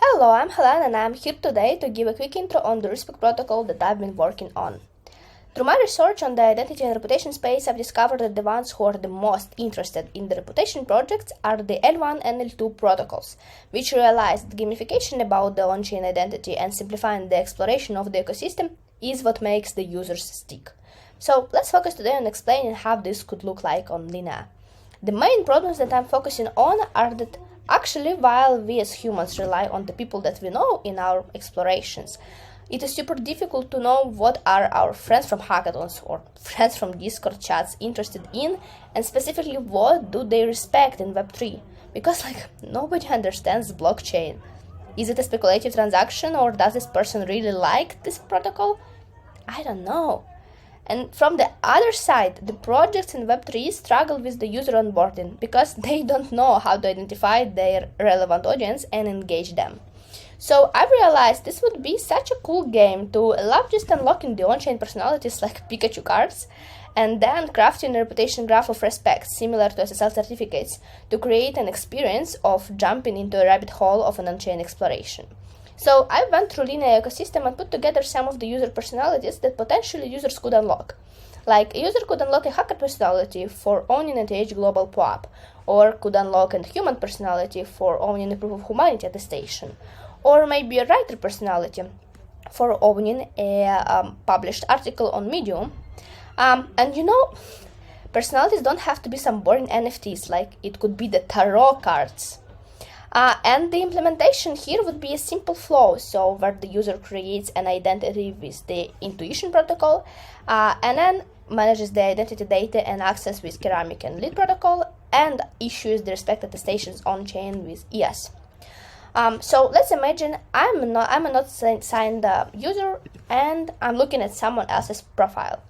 Hello, I'm Helena and I'm here today to give a quick intro on the Respect protocol that I've been working on. Through my research on the identity and reputation space, I've discovered that the ones who are the most interested in the reputation projects are the L1 and L2 protocols, which realize that gamification about the on-chain identity and simplifying the exploration of the ecosystem is what makes the users stick. So let's focus today on explaining how this could look like on Linea. The main problems that I'm focusing on are that actually, while we as humans rely on the people that we know in our explorations, it is super difficult to know what are our friends from hackathons or friends from Discord chats interested in, and specifically what do they respect in Web3, because nobody understands blockchain. Is it a speculative transaction, or does this person really like this protocol? I don't know. And from the other side, the projects in Web3 struggle with the user onboarding because they don't know how to identify their relevant audience and engage them. So I realized this would be such a cool game to love just unlocking the on-chain personalities like Pikachu cards and then crafting a reputation graph of respect similar to SSL certificates to create an experience of jumping into a rabbit hole of an on-chain exploration. So I went through Linea ecosystem and put together some of the user personalities that potentially users could unlock. Like a user could unlock a hacker personality for owning an ETH global POAP, or could unlock a human personality for owning a proof of humanity attestation, or maybe a writer personality for owning a published article on Medium. Personalities don't have to be some boring NFTs, like it could be the tarot cards. And the implementation here would be a simple flow, so where the user creates an identity with the intuition protocol, and then manages the identity data and access with Ceramic and Lead protocol, and issues the respect attestations on chain with ES. So let's imagine I'm a not signed user and I'm looking at someone else's profile.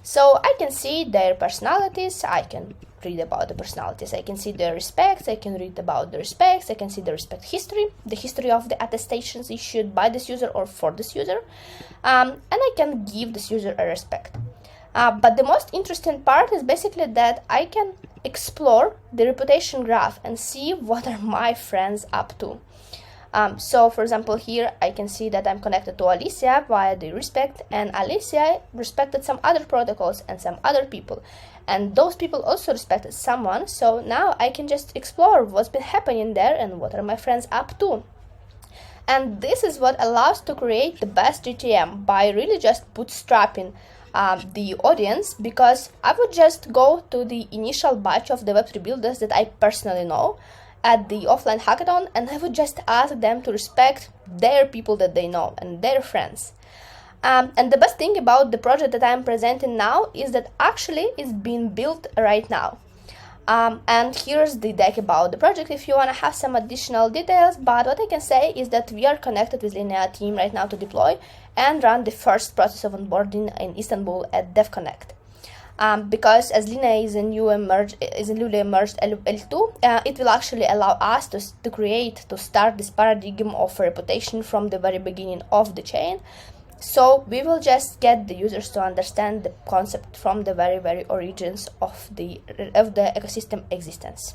So I can see their personalities, I can read about the personalities, I can see their respects, I can read about the respects, I can see the respect history, the history of the attestations issued by this user or for this user, and I can give this user a respect. But the most interesting part is basically that I can explore the reputation graph and see what are my friends up to. So for example, here I can see that I'm connected to Alicia via the respect, and Alicia respected some other protocols and some other people, and those people also respected someone. So now I can just explore what's been happening there and what are my friends up to. And this is what allows to create the best GTM by really just bootstrapping the audience, because I would just go to the initial batch of the Web3 builders that I personally know at the offline hackathon, and I would just ask them to respect their people that they know and their friends. And the best thing about the project that I'm presenting now is that actually it's being built right now. And here's the deck about the project if you want to have some additional details, but what I can say is that we are connected with Linea team right now to deploy and run the first process of onboarding in Istanbul at DevConnect. Because as Linea is a newly emerged L2, it will actually allow us to start this paradigm of reputation from the very beginning of the chain. So we will just get the users to understand the concept from the very origins of the ecosystem existence.